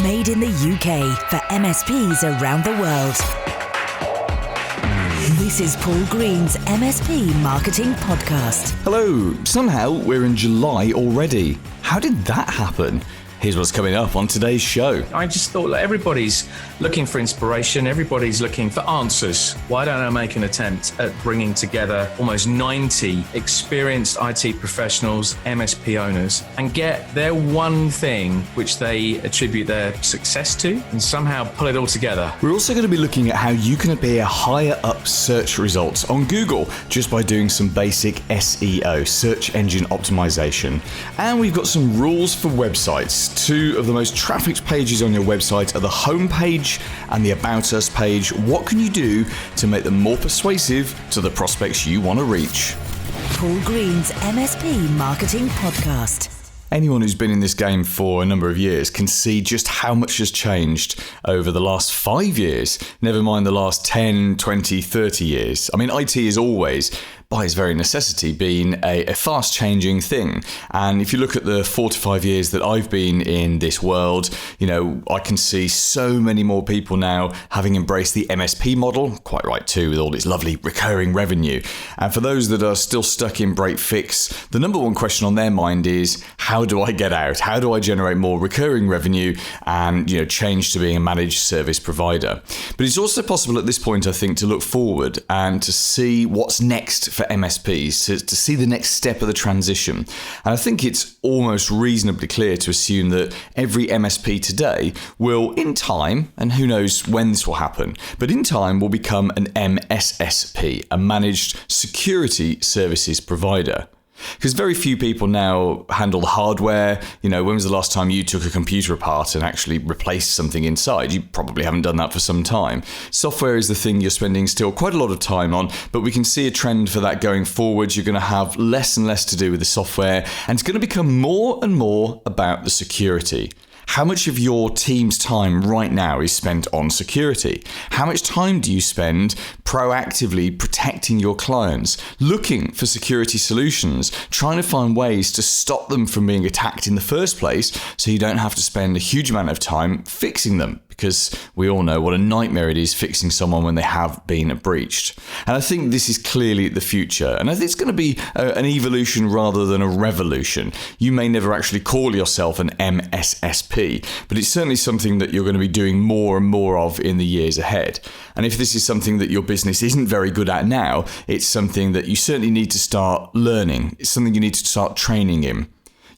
Made in the UK for MSPs around the world. This is Paul Green's MSP Marketing Podcast. Hello. Somehow we're in July already. How did that happen? Here's what's coming up on today's show. I just thought, everybody's looking for inspiration. Everybody's looking for answers. Why don't I make an attempt at bringing together almost 90 experienced IT professionals, MSP owners, and get their one thing which they attribute their success to and somehow pull it all together. We're also going to be looking at how you can appear higher up search results on Google just by doing some basic SEO, search engine optimization. And we've got some rules for websites. Two of the most trafficked pages on your website are the home page and the About Us page. What can you do to make them more persuasive to the prospects you want to reach? Paul Green's MSP Marketing Podcast. Anyone who's been in this game for a number of years can see just how much has changed over the last 5 years, never mind the last 10, 20, 30 years. I mean, IT is always, by its very necessity, been a fast-changing thing. And if you look at the 4 to 5 years that I've been in this world, I can see so many more people now having embraced the MSP model, quite right too, with all its lovely recurring revenue. And for those that are still stuck in break fix, the number one question on their mind is, how do I get out? How do I generate more recurring revenue and change to being a managed service provider? But it's also possible at this point, I think, to look forward and to see what's next for MSPs, to see the next step of the transition. And I think it's almost reasonably clear to assume that every MSP today will, in time, and who knows when this will happen, but in time will become an MSSP, a managed security services provider. Because very few people now handle the hardware. When was the last time you took a computer apart and actually replaced something inside? You probably haven't done that for some time. Software is the thing you're spending still quite a lot of time on, but we can see a trend for that going forward. You're going to have less and less to do with the software, and it's going to become more and more about the security. How much of your team's time right now is spent on security? How much time do you spend proactively protecting your clients, looking for security solutions, trying to find ways to stop them from being attacked in the first place so you don't have to spend a huge amount of time fixing them? Because we all know what a nightmare it is fixing someone when they have been breached. And I think this is clearly the future. And I think it's going to be an evolution rather than a revolution. You may never actually call yourself an MSSP, but it's certainly something that you're going to be doing more and more of in the years ahead. And if this is something that your business isn't very good at now, it's something that you certainly need to start learning. It's something you need to start training in.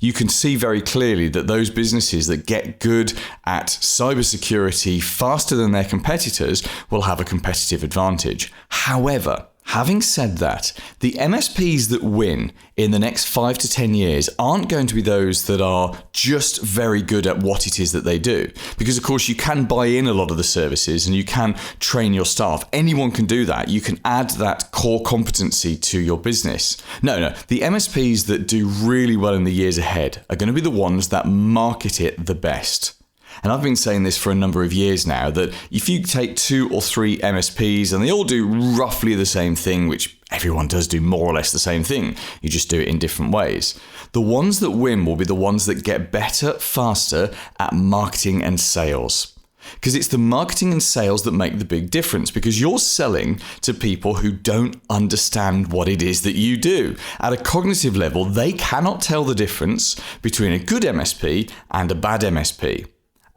You can see very clearly that those businesses that get good at cybersecurity faster than their competitors will have a competitive advantage. However, having said that, the MSPs that win in the next 5 to 10 years aren't going to be those that are just very good at what it is that they do. Because of course you can buy in a lot of the services and you can train your staff. Anyone can do that. You can add that core competency to your business. No, the MSPs that do really well in the years ahead are going to be the ones that market it the best. And I've been saying this for a number of years now, that if you take 2 or 3 MSPs and they all do roughly the same thing, which everyone does do more or less the same thing, you just do it in different ways. The ones that win will be the ones that get better, faster at marketing and sales. Because it's the marketing and sales that make the big difference, because you're selling to people who don't understand what it is that you do. At a cognitive level, they cannot tell the difference between a good MSP and a bad MSP.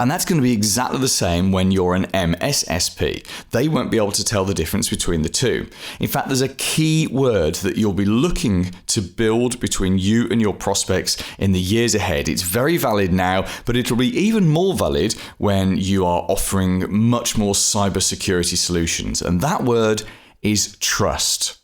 And that's going to be exactly the same when you're an MSSP. They won't be able to tell the difference between the two. In fact, there's a key word that you'll be looking to build between you and your prospects in the years ahead. It's very valid now, but it'll be even more valid when you are offering much more cybersecurity solutions. And that word is trust.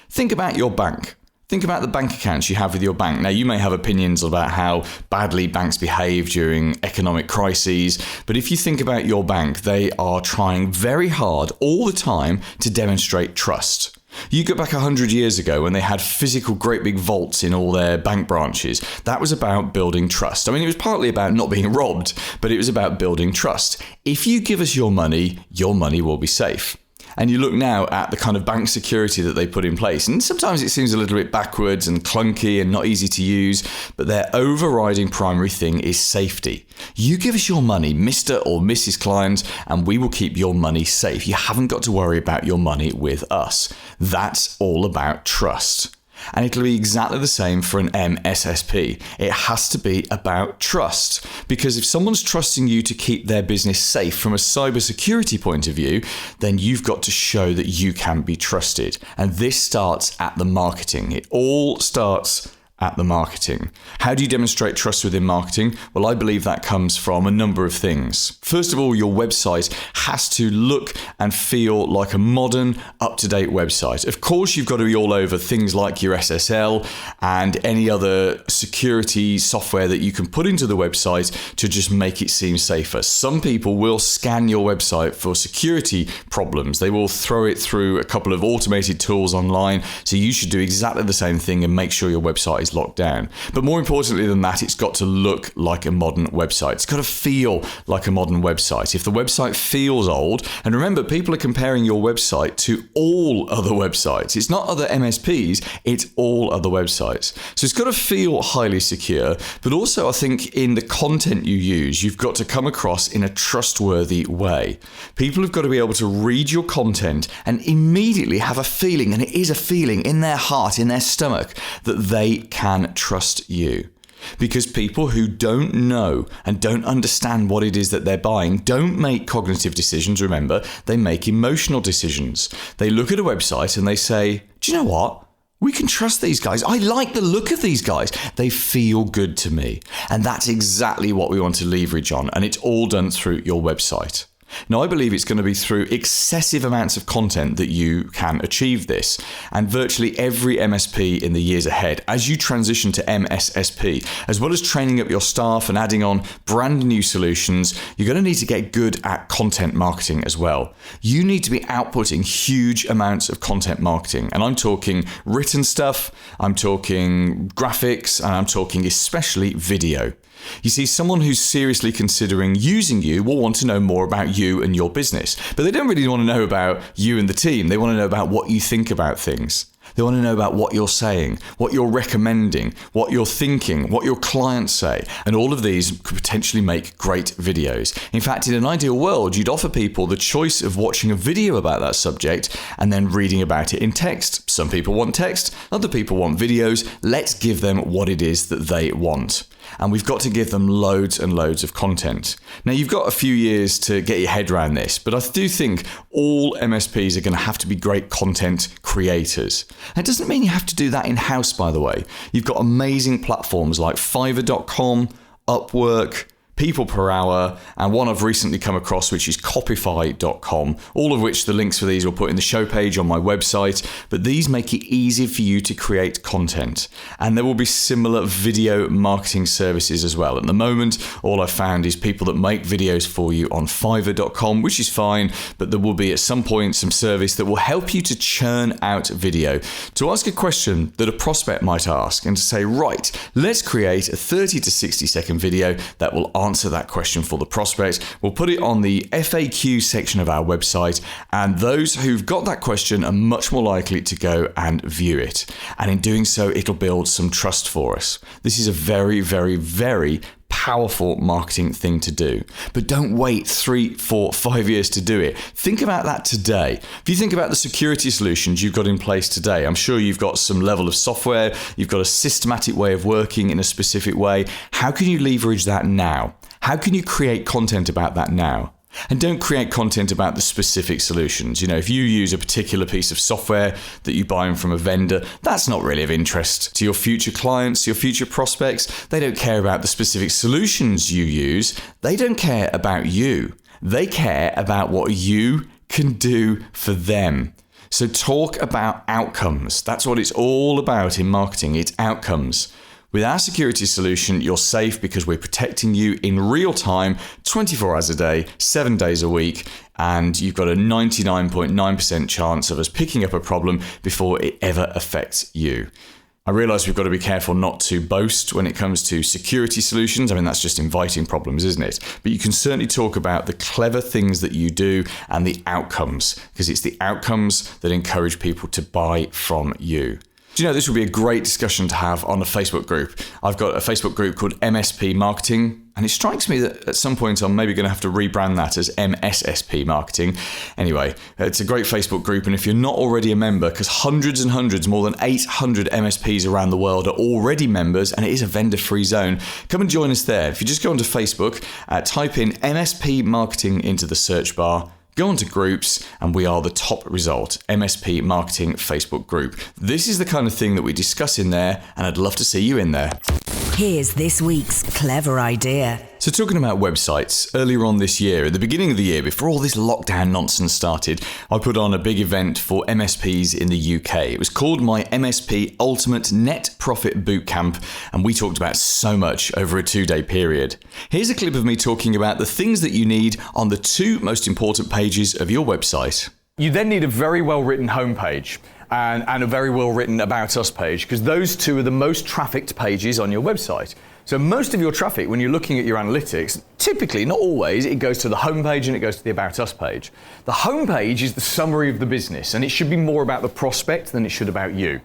Think about your bank. Think about the bank accounts you have with your bank. Now, you may have opinions about how badly banks behave during economic crises, but if you think about your bank, they are trying very hard all the time to demonstrate trust. You go back 100 years ago when they had physical great big vaults in all their bank branches. That was about building trust. I mean, it was partly about not being robbed, but it was about building trust. If you give us your money will be safe. and you look now at the kind of bank security that they put in place, and sometimes it seems a little bit backwards and clunky and not easy to use, but their overriding primary thing is safety. You give us your money, Mr. or Mrs. Client, and we will keep your money safe. You haven't got to worry about your money with us. That's all about trust. And it'll be exactly the same for an MSSP. It has to be about trust, because if someone's trusting you to keep their business safe from a cybersecurity point of view, then you've got to show that you can be trusted. And this starts at the marketing. It all starts at the marketing. How do you demonstrate trust within marketing? Well, I believe that comes from a number of things. First of all, your website has to look and feel like a modern, up-to-date website. Of course, you've got to be all over things like your SSL and any other security software that you can put into the website to just make it seem safer. Some people will scan your website for security problems. They will throw it through a couple of automated tools online. So you should do exactly the same thing and make sure your website is locked down. But more importantly than that, it's got to look like a modern website. It's got to feel like a modern website. If the website feels old, and remember, people are comparing your website to all other websites. It's not other MSPs, it's all other websites. So it's got to feel highly secure, but also I think in the content you use, you've got to come across in a trustworthy way. People have got to be able to read your content and immediately have a feeling, and it is a feeling in their heart, in their stomach, that they can trust you. Because people who don't know and don't understand what it is that they're buying don't make cognitive decisions, remember, they make emotional decisions. They look at a website and they say, do you know what? We can trust these guys. I like the look of these guys. They feel good to me. And that's exactly what we want to leverage on. And it's all done through your website. Now, I believe it's going to be through excessive amounts of content that you can achieve this. And virtually every MSP in the years ahead, as you transition to MSSP, as well as training up your staff and adding on brand new solutions, you're going to need to get good at content marketing as well. You need to be outputting huge amounts of content marketing. And I'm talking written stuff, I'm talking graphics, and I'm talking especially video. You see, someone who's seriously considering using you will want to know more about you and your business, but they don't really want to know about you and the team. They want to know about what you think about things. They want to know about what you're saying, what you're recommending, what you're thinking, what your clients say. And all of these could potentially make great videos. In fact, in an ideal world, you'd offer people the choice of watching a video about that subject and then reading about it in text. Some people want text, other people want videos. Let's give them what it is that they want. And we've got to give them loads and loads of content. Now, you've got a few years to get your head around this, but I do think all MSPs are going to have to be great content creators. It doesn't mean you have to do that in-house, by the way. You've got amazing platforms like Fiverr.com, Upwork, People Per Hour, and one I've recently come across, which is Copify.com, all of which the links for these will put in the show page on my website. But these make it easy for you to create content. And there will be similar video marketing services as well. At the moment, all I've found is people that make videos for you on Fiverr.com, which is fine, but there will be at some point some service that will help you to churn out video, to ask a question that a prospect might ask, and to say, right, let's create a 30 to 60 second video that will answer that question for the prospect. We'll put it on the FAQ section of our website, and those who've got that question are much more likely to go and view it. And in doing so, it'll build some trust for us. This is a very, very, very powerful marketing thing to do. But don't wait 3, 4, 5 years to do it. Think about that today. If you think about the security solutions you've got in place today, I'm sure you've got some level of software, you've got a systematic way of working in a specific way. How can you leverage that now? How can you create content about that now? And don't create content about the specific solutions. You know, if you use a particular piece of software that you buy from a vendor, that's not really of interest to your future clients, your future prospects. They don't care about the specific solutions you use. They don't care about you. They care about what you can do for them. So talk about outcomes. That's what it's all about in marketing. It's outcomes. With our security solution, you're safe because we're protecting you in real time, 24 hours a day, 7 days a week, and you've got a 99.9% chance of us picking up a problem before it ever affects you. I realise we've got to be careful not to boast when it comes to security solutions. I mean, that's just inviting problems, isn't it? But you can certainly talk about the clever things that you do and the outcomes, because it's the outcomes that encourage people to buy from you. Do you know, this would be a great discussion to have on a Facebook group. I've got a Facebook group called MSP Marketing, and it strikes me that at some point I'm maybe going to have to rebrand that as MSSP Marketing. Anyway, it's a great Facebook group, and if you're not already a member, because hundreds and hundreds, more than 800 MSPs around the world are already members, and it is a vendor-free zone, come and join us there. If you just go onto Facebook, type in MSP Marketing into the search bar, go on to groups, and we are the top result, MSP Marketing Facebook group. This is the kind of thing that we discuss in there, and I'd love to see you in there. Here's this week's clever idea. So talking about websites, earlier on this year, at the beginning of the year, before all this lockdown nonsense started, I put on a big event for MSPs in the UK. It was called my MSP Ultimate Net Profit Bootcamp, and we talked about so much over a 2-day period. Here's a clip of me talking about the things that you need on the 2 most important pages of your website. You then need a very well-written homepage and a very well-written About Us page, because those 2 are the most trafficked pages on your website. So most of your traffic, when you're looking at your analytics, typically, not always, it goes to the homepage and it goes to the About Us page. The homepage is the summary of the business, and it should be more about the prospect than it should about you.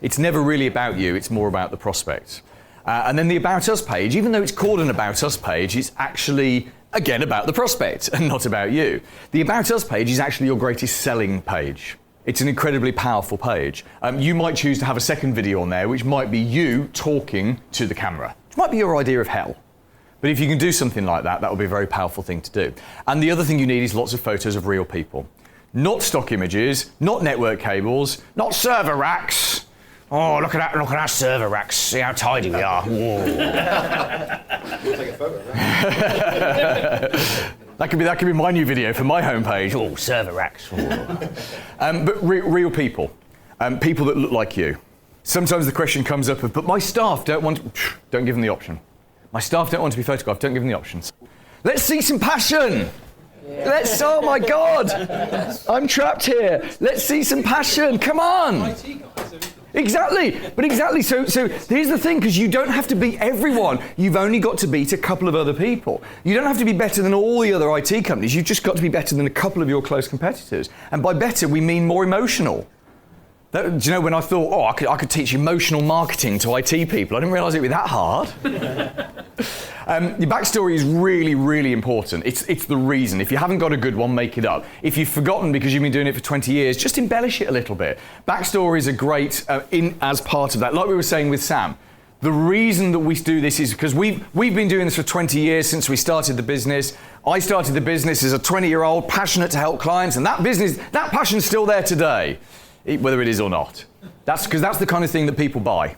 It's never really about you, it's more about the prospect. And then the About Us page, even though it's called an About Us page, it's actually, again, about the prospect and not about you. The About Us page is actually your greatest selling page. It's an incredibly powerful page. You might choose to have a second video on there, which might be you talking to the camera, which might be your idea of hell. But if you can do something like that, that would be a very powerful thing to do. And the other thing you need is lots of photos of real people. Not stock images, not network cables, not server racks. Oh, look at our server racks. See how tidy we are. Take a photo, right? That could be my new video for my homepage. Oh, server racks. But real people, people that look like you. Sometimes the question comes up of, but my staff don't give them the option. My staff don't want to be photographed, don't give them the options. Let's see some passion. Oh my God, I'm trapped here. Let's see some passion, come on. Exactly. So here's the thing, because you don't have to beat everyone. You've only got to beat a couple of other people. You don't have to be better than all the other IT companies. You've just got to be better than a couple of your close competitors. And by better, we mean more emotional. Do you know, when I thought, I could teach emotional marketing to IT people, I didn't realise it would be that hard. Your backstory is really, really important. It's the reason. If you haven't got a good one, make it up. If you've forgotten because you've been doing it for 20 years, just embellish it a little bit. Backstories are great as part of that. Like we were saying with Sam, the reason that we do this is because we've been doing this for 20 years since we started the business. I started the business as a 20-year-old, passionate to help clients, and that passion's still there today, whether it is or not. That's because that's the kind of thing that people buy.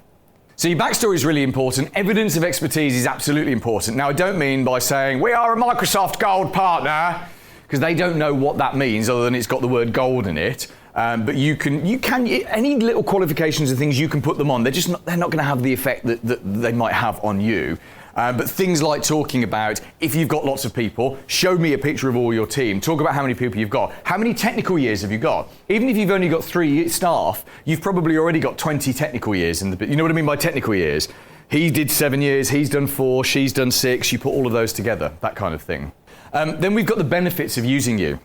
So your backstory is really important. Evidence of expertise is absolutely important. Now, I don't mean by saying, we are a Microsoft Gold partner, because they don't know what that means other than it's got the word gold in it. But you can, any little qualifications and things, you can put them on. They're not going to have the effect that they might have on you. But things like talking about, if you've got lots of people, show me a picture of all your team. Talk about how many people you've got. How many technical years have you got? Even if you've only got 3 staff, you've probably already got 20 technical years. You know what I mean by technical years? He did 7 years, he's done 4, she's done 6. You put all of those together, that kind of thing. Then we've got the benefits of using you.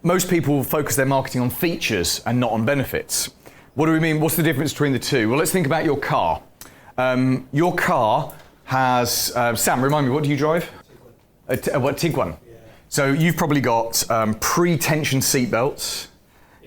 Most people focus their marketing on features and not on benefits. What do we mean? What's the difference between the two? Well, let's think about your car. Your car has, Sam, remind me, what do you drive? Tiguan. Yeah. So you've probably got pre-tension seatbelts.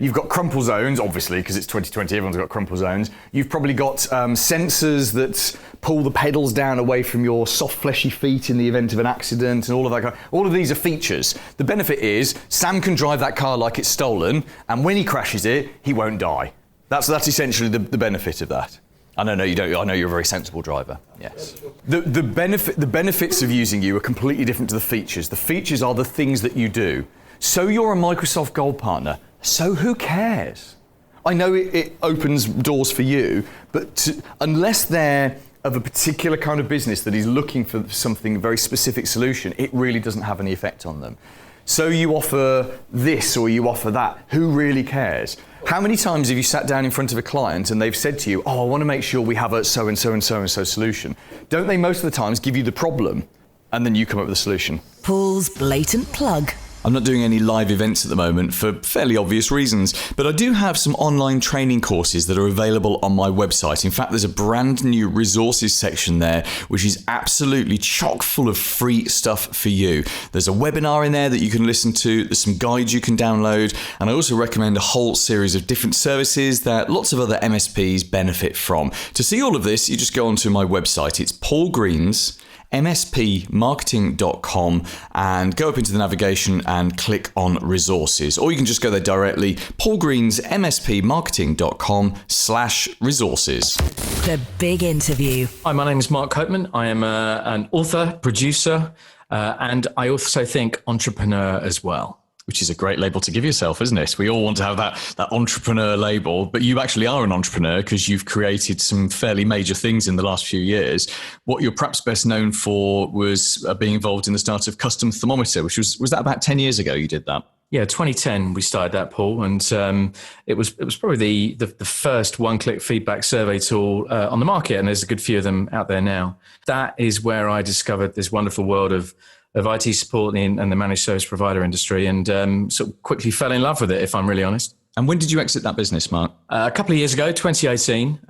You've got crumple zones, obviously, because it's 2020, everyone's got crumple zones. You've probably got sensors that pull the pedals down away from your soft, fleshy feet in the event of an accident and all of that. All of these are features. The benefit is Sam can drive that car like it's stolen, and when he crashes it, he won't die. That's essentially the benefit of that. I know you don't. I know you're a very sensible driver. Yes. The benefits of using you are completely different to the features. The features are the things that you do. So you're a Microsoft Gold partner. So who cares? I know it opens doors for you, but unless they're of a particular kind of business that is looking for something, a very specific solution, it really doesn't have any effect on them. So you offer this or you offer that. Who really cares? How many times have you sat down in front of a client and they've said to you, oh, I want to make sure we have a so-and-so and so-and-so solution? Don't they most of the times give you the problem and then you come up with a solution? Paul's blatant plug. I'm not doing any live events at the moment for fairly obvious reasons, but I do have some online training courses that are available on my website. In fact, there's a brand new resources section there, which is absolutely chock full of free stuff for you. There's a webinar in there that you can listen to, there's some guides you can download, and I also recommend a whole series of different services that lots of other MSPs benefit from. To see all of this, you just go onto my website. It's Paul Green's mspmarketing.com and go up into the navigation and click on resources, or you can just go there directly, paulgreensmspmarketing.com/resources. The big interview. Hi, my name is Mark Copeman. I am an author, producer, and I also think entrepreneur as well. Which is a great label to give yourself, isn't it? We all want to have that entrepreneur label, but you actually are an entrepreneur because you've created some fairly major things in the last few years. What you're perhaps best known for was being involved in the start of Custom Thermometer, which was that about 10 years ago you did that? Yeah, 2010 we started that, Paul, and it was probably the first one-click feedback survey tool on the market, and there's a good few of them out there now. That is where I discovered this wonderful world of IT support and the managed service provider industry, and sort of quickly fell in love with it, if I'm really honest. And when did you exit that business, Mark? A couple of years ago, 2018,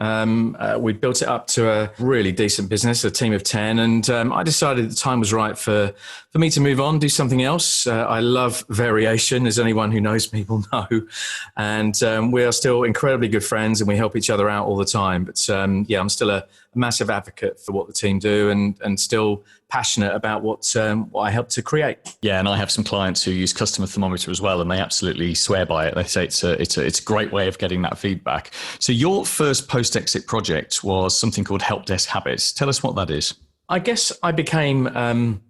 we built it up to a really decent business, a team of 10, and I decided the time was right for me to move on, do something else. I love variation, as anyone who knows me will know, and we are still incredibly good friends, and we help each other out all the time. But yeah, I'm still a massive advocate for what the team do, and still passionate about what I help to create. Yeah, and I have some clients who use Customer Thermometer as well, and they absolutely swear by it. They say it's a great way of getting that feedback. So your first post-exit project was something called Help Desk Habits. Tell us what that is. I guess I became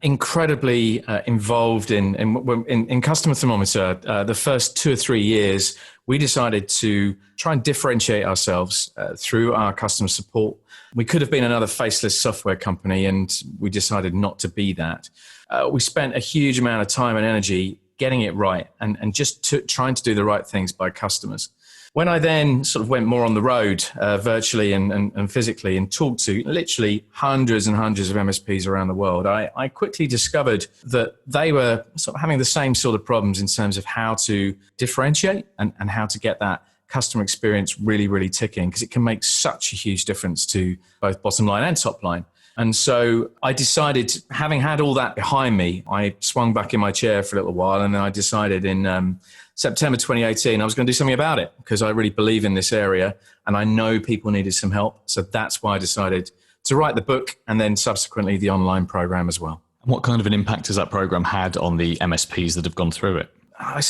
incredibly involved in Customer Thermometer. The first 2 or 3 years, we decided to try and differentiate ourselves through our customer support. We could have been another faceless software company, and we decided not to be that. We spent a huge amount of time and energy getting it right and just trying to do the right things by customers. When I then sort of went more on the road virtually and physically and talked to literally hundreds and hundreds of MSPs around the world, I quickly discovered that they were sort of having the same sort of problems in terms of how to differentiate and how to get that customer experience really, really ticking, because it can make such a huge difference to both bottom line and top line. And so I decided, having had all that behind me, I swung back in my chair for a little while, and then I decided in September 2018 I was going to do something about it, because I really believe in this area and I know people needed some help. So that's why I decided to write the book and then subsequently the online program as well. What kind of an impact has that program had on the MSPs that have gone through it?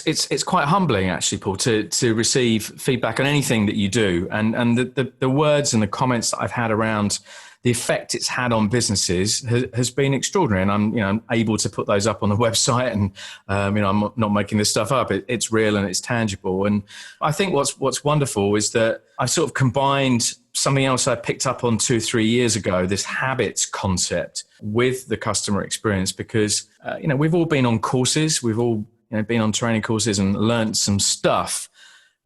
It's quite humbling, actually, Paul, to receive feedback on anything that you do. And the words and the comments that I've had around the effect it's had on businesses has been extraordinary. And I'm able to put those up on the website, and I'm not making this stuff up. It's real and it's tangible. And I think what's wonderful is that I sort of combined something else I picked up on 2 or 3 years ago, this habits concept, with the customer experience, because we've all been on courses, we've all been on training courses and learned some stuff.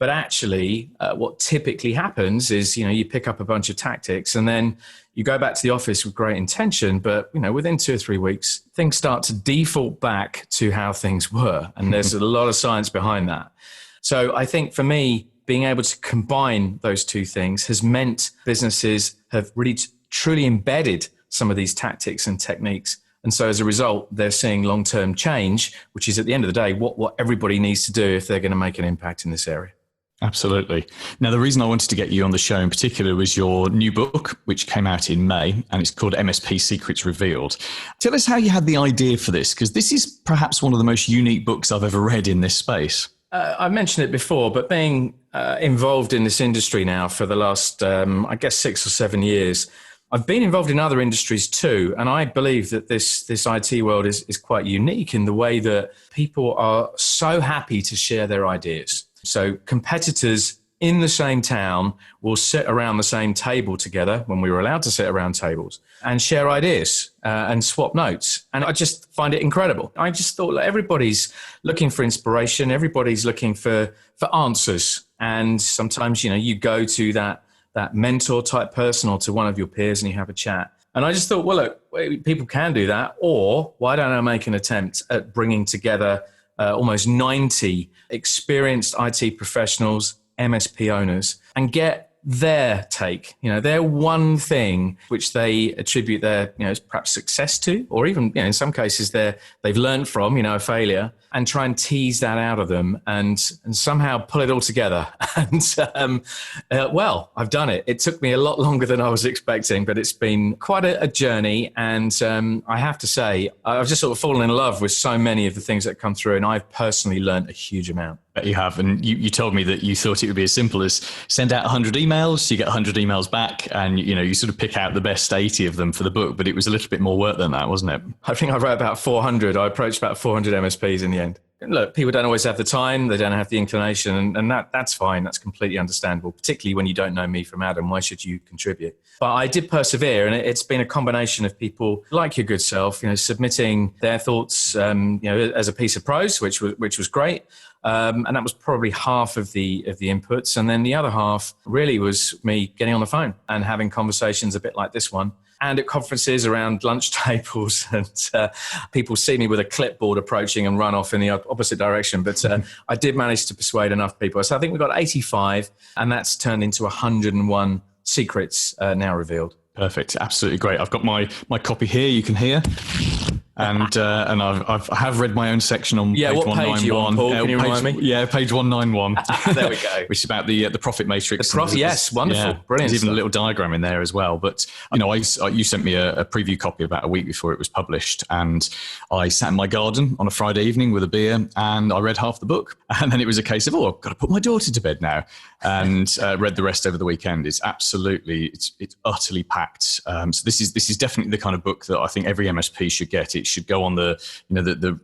But actually, what typically happens is, you pick up a bunch of tactics and then you go back to the office with great intention. But, within 2 or 3 weeks, things start to default back to how things were. And there's a lot of science behind that. So I think for me, being able to combine those two things has meant businesses have really truly embedded some of these tactics and techniques. And so as a result, they're seeing long-term change, which is at the end of the day, what everybody needs to do if they're going to make an impact in this area. Absolutely. Now, the reason I wanted to get you on the show in particular was your new book, which came out in May, and it's called MSP Secrets Revealed. Tell us how you had the idea for this, because this is perhaps one of the most unique books I've ever read in this space. I've mentioned it before, but being involved in this industry now for the last, 6 or 7 years, I've been involved in other industries too, and I believe that this IT world is quite unique in the way that people are so happy to share their ideas. So competitors in the same town will sit around the same table together when we were allowed to sit around tables and share ideas and swap notes. And I just find it incredible. I just thought, like, everybody's looking for inspiration. Everybody's looking for answers. And sometimes, you go to that mentor type person or to one of your peers and you have a chat. And I just thought, well, look, people can do that. Or why don't I make an attempt at bringing together almost 90 experienced IT professionals, MSP owners, and get their take, their one thing which they attribute their, perhaps success to, or even, in some cases they've learned from, a failure, and try and tease that out of them and somehow pull it all together. And well, I've done it. It took me a lot longer than I was expecting, but it's been quite a journey. And I have to say, I've just sort of fallen in love with so many of the things that come through, and I've personally learned a huge amount. You have, and you told me that you thought it would be as simple as send out 100 emails, you get 100 emails back, and you sort of pick out the best 80 of them for the book, but it was a little bit more work than that, wasn't it? I think I wrote about 400. I approached about 400 MSPs in the end. Look, people don't always have the time, they don't have the inclination, and that's fine. That's completely understandable, particularly when you don't know me from Adam. Why should you contribute? But I did persevere, and it's been a combination of people like your good self, submitting their thoughts, as a piece of prose, which was great. And that was probably half of the inputs. And then the other half really was me getting on the phone and having conversations a bit like this one. And at conferences around lunch tables, and people see me with a clipboard approaching and run off in the opposite direction. But I did manage to persuade enough people. So I think we've got 85, and that's turned into 101 secrets now revealed. Perfect. Absolutely great. I've got my copy here. You can hear. And I have read my own section on page 191. What page are you on, Paul? Can you remind me? Yeah, page 191. There we go. Which is about the profit matrix. Yes, wonderful. Yeah, brilliant. There's even a little diagram in there as well. But, you sent me a preview copy about a week before it was published. And I sat in my garden on a Friday evening with a beer and I read half the book. And then it was a case of, I've got to put my daughter to bed now. And read the rest over the weekend. It's absolutely, it's utterly packed. So this is definitely the kind of book that I think every MSP should get. It should go on the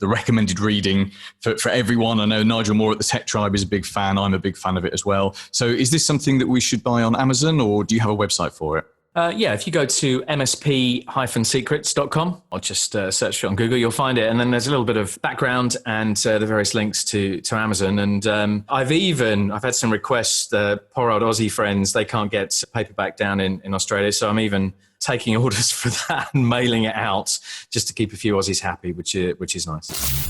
recommended reading for everyone. I know Nigel Moore at the Tech Tribe is a big fan. I'm a big fan of it as well. So is this something that we should buy on Amazon, or do you have a website for it? If you go to msp-secrets.com or just search for it on Google, you'll find it. And then there's a little bit of background and the various links to Amazon. And I've had some requests, poor old Aussie friends, they can't get paperback down in Australia. So I'm even taking orders for that and mailing it out just to keep a few Aussies happy, which is nice.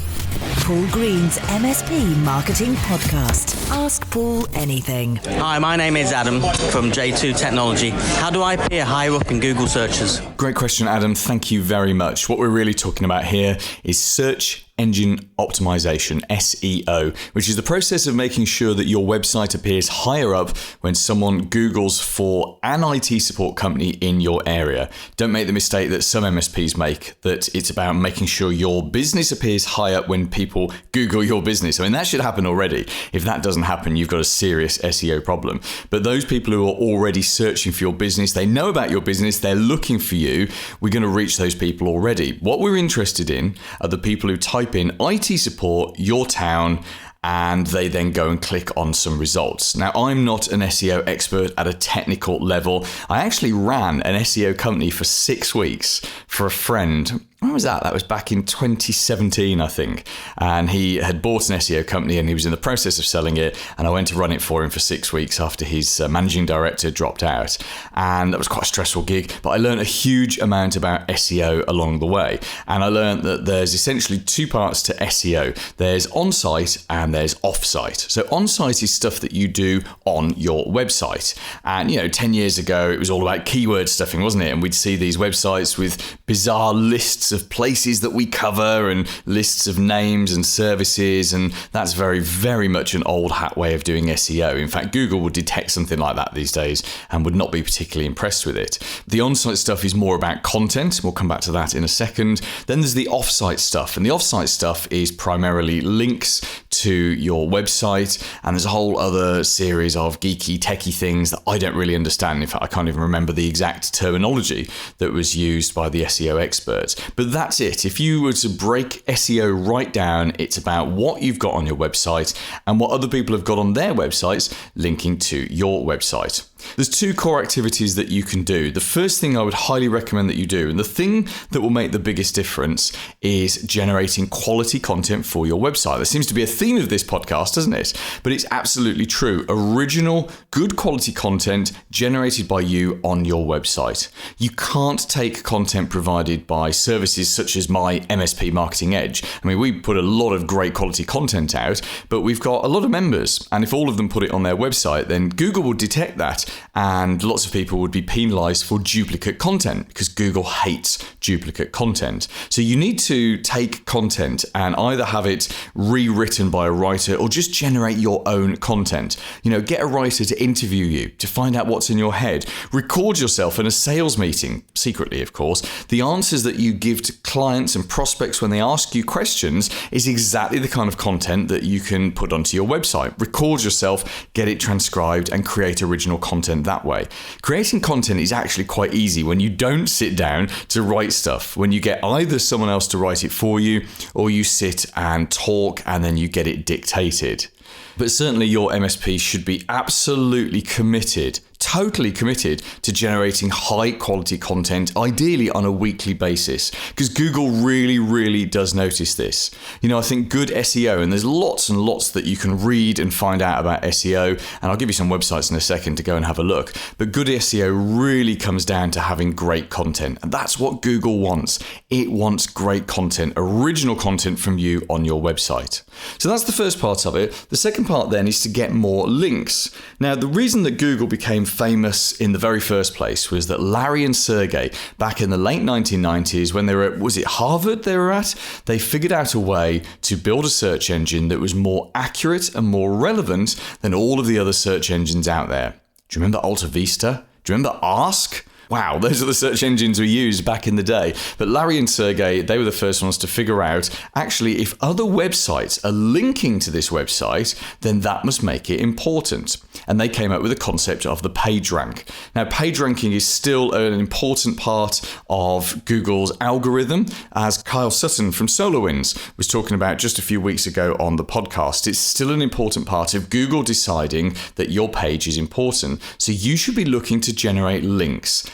Paul Green's MSP Marketing Podcast. Ask Paul anything. Hi, my name is Adam from J2 Technology. How do I appear higher up in Google searches? Great question, Adam. Thank you very much. What we're really talking about here is search engine optimization, SEO, which is the process of making sure that your website appears higher up when someone Googles for an IT support company in your area. Don't make the mistake that some MSPs make, that it's about making sure your business appears high up when people Google your business. I mean, that should happen already. If that doesn't happen, you've got a serious SEO problem. But those people who are already searching for your business, they know about your business, they're looking for you, we're going to reach those people already. What we're interested in are the people who type in IT support, your town, and they then go and click on some results. Now, I'm not an SEO expert at a technical level. I actually ran an SEO company for 6 weeks for a friend. When was that? That was back in 2017, I think. And he had bought an SEO company and he was in the process of selling it. And I went to run it for him for 6 weeks after his managing director dropped out. And that was quite a stressful gig. But I learned a huge amount about SEO along the way. And I learned that there's essentially 2 parts to SEO. There's on-site and there's off-site. So on-site is stuff that you do on your website. And, 10 years ago, it was all about keyword stuffing, wasn't it? And we'd see these websites with bizarre lists of places that we cover and lists of names and services, and that's very, very much an old hat way of doing SEO. In fact, Google would detect something like that these days and would not be particularly impressed with it. The on-site stuff is more about content. We'll come back to that in a second. Then there's the off-site stuff, and the off-site stuff is primarily links to your website, and there's a whole other series of geeky, techie things that I don't really understand. In fact, I can't even remember the exact terminology that was used by the SEO experts. But that's it. If you were to break SEO right down, it's about what you've got on your website and what other people have got on their websites linking to your website. There's two core activities that you can do. The first thing I would highly recommend that you do, and the thing that will make the biggest difference, is generating quality content for your website. There seems to be a theme of this podcast, doesn't it? But it's absolutely true. Original, good quality content generated by you on your website. You can't take content provided by services such as my MSP Marketing Edge. I mean, we put a lot of great quality content out, but we've got a lot of members. And if all of them put it on their website, then Google will detect that. And lots of people would be penalized for duplicate content because Google hates duplicate content. So you need to take content and either have it rewritten by a writer or just generate your own content. You know, get a writer to interview you to find out what's in your head. Record yourself in a sales meeting, secretly, of course. The answers that you give to clients and prospects when they ask you questions is exactly the kind of content that you can put onto your website. Record yourself, get it transcribed, and create original content that way. Creating content is actually quite easy when you don't sit down to write stuff, when you get either someone else to write it for you or you sit and talk and then you get it dictated. But certainly your MSP should be absolutely committed, totally committed to generating high quality content, ideally on a weekly basis, because Google really does notice this. You know, I think good SEO, and there's lots and lots that you can read and find out about SEO, and I'll give you some websites in a second to go and have a look, but good SEO really comes down to having great content, and that's what Google wants. It wants great content, original content from you on your website. So that's the first part of it. The second part then is to get more links. Now, the reason that Google became famous in the very first place was that Larry and Sergey, back in the late 1990s, when they were at, was it Harvard they were at? They figured out a way to build a search engine that was more accurate and more relevant than all of the other search engines out there. Do you remember Alta Vista? Do you remember Ask? Wow, those are the search engines we used back in the day. But Larry and Sergey, they were the first ones to figure out, actually, if other websites are linking to this website, then that must make it important. And they came up with the concept of the page rank. Now, page ranking is still an important part of Google's algorithm, as Kyle Sutton from SolarWinds was talking about just a few weeks ago on the podcast. It's still an important part of Google deciding that your page is important. So you should be looking to generate links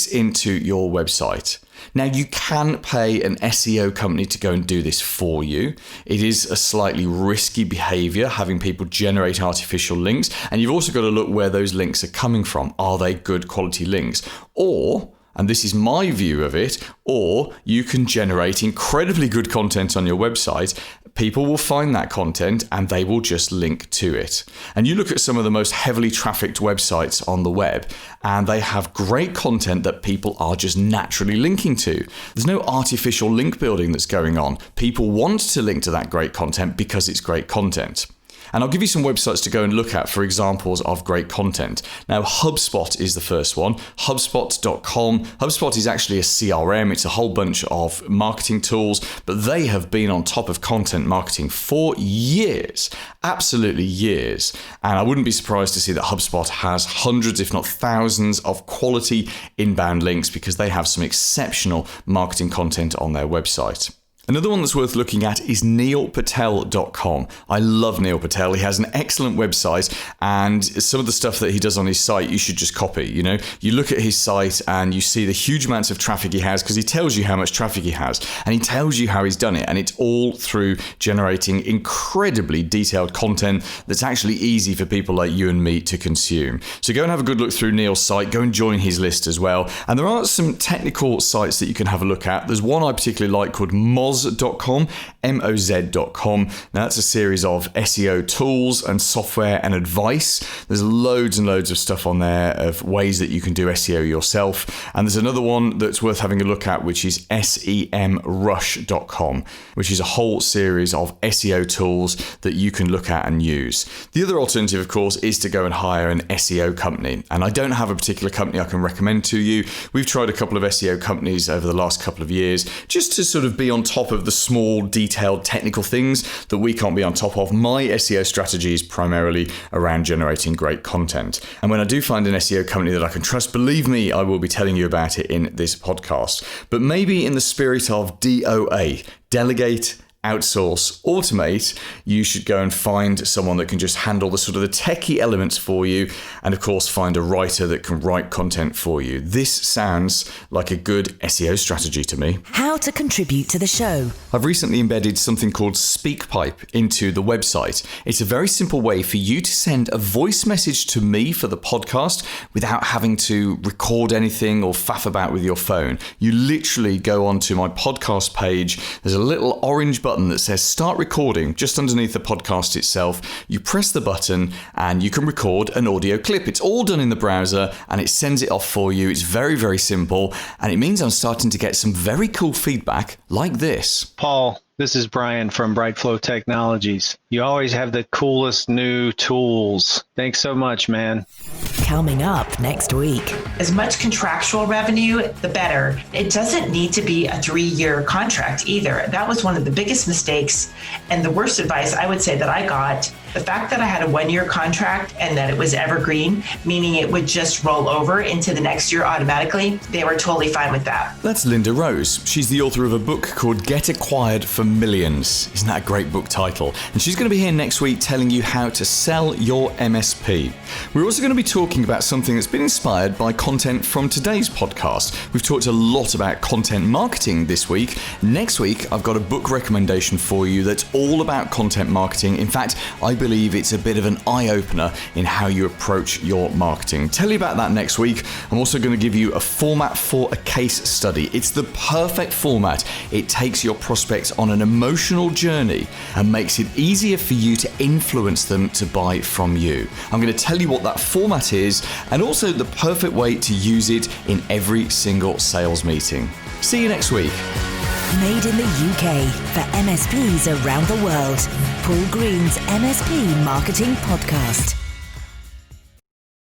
into your website. Now, you can pay an SEO company to go and do this for you. It is a slightly risky behavior, having people generate artificial links. And you've also got to look where those links are coming from. Are they good quality links? Or, and this is my view of it, or you can generate incredibly good content on your website. People will find that content and they will just link to it. And you look at some of the most heavily trafficked websites on the web, and they have great content that people are just naturally linking to. There's no artificial link building that's going on. People want to link to that great content because it's great content. And I'll give you some websites to go and look at for examples of great content. Now, HubSpot is the first one, HubSpot.com. HubSpot is actually a CRM. It's a whole bunch of marketing tools, but they have been on top of content marketing for years, absolutely years. And I wouldn't be surprised to see that HubSpot has hundreds, if not thousands, of quality inbound links because they have some exceptional marketing content on their website. Another one that's worth looking at is neilpatel.com. I love Neil Patel. He has an excellent website, and some of the stuff that he does on his site, you should just copy. You know, you look at his site and you see the huge amounts of traffic he has because he tells you how much traffic he has, and he tells you how he's done it, and it's all through generating incredibly detailed content that's actually easy for people like you and me to consume. So go and have a good look through Neil's site. Go and join his list as well. And there are some technical sites that you can have a look at. There's one I particularly like called Moz.com, Moz.com. Now, that's a series of SEO tools and software and advice. There's loads and loads of stuff on there of ways that you can do SEO yourself. And there's another one that's worth having a look at, which is semrush.com, which is a whole series of SEO tools that you can look at and use. The other alternative, of course, is to go and hire an SEO company. And I don't have a particular company I can recommend to you. We've tried a couple of SEO companies over the last couple of years just to sort of be on top top of the small, detailed technical things that we can't be on top of. My SEO strategy is primarily around generating great content. And when I do find an SEO company that I can trust, believe me, I will be telling you about it in this podcast. But maybe in the spirit of DOA, delegate, outsource, automate, you should go and find someone that can just handle the sort of the techie elements for you, and of course find a writer that can write content for you. This sounds like a good SEO strategy to me. How to contribute to the show. I've recently embedded something called SpeakPipe into the website. It's a very simple way for you to send a voice message to me for the podcast without having to record anything or faff about with your phone. You literally go onto my podcast page. There's a little orange button that says start recording just underneath the podcast itself. You press the button and you can record an audio clip. It's all done in the browser and it sends it off for you. It's very, very simple, and it means I'm starting to get some very cool feedback like this. Paul, this is Brian from Brightflow Technologies. You always have the coolest new tools. Thanks so much, man. Coming up next week. As much contractual revenue, the better. It doesn't need to be a 3-year contract either. That was one of the biggest mistakes and the worst advice I would say that I got. The fact that I had a 1-year contract and that it was evergreen, meaning it would just roll over into the next year automatically, they were totally fine with that. That's Linda Rose. She's the author of a book called Get Acquired for Millions. Isn't that a great book title? And she's going to be here next week telling you how to sell your MSP. We're also going to be talking about something that's been inspired by content from today's podcast. We've talked a lot about content marketing this week. Next week, I've got a book recommendation for you that's all about content marketing. In fact, I believe it's a bit of an eye-opener in how you approach your marketing. Tell you about that next week. I'm also going to give you a format for a case study. It's the perfect format. It takes your prospects on an emotional journey and makes it easier for you to influence them to buy from you. I'm going to tell you what that format is and also the perfect way to use it in every single sales meeting. See you next week. Made in the UK for MSPs around the world. Paul Green's MSP Marketing Podcast.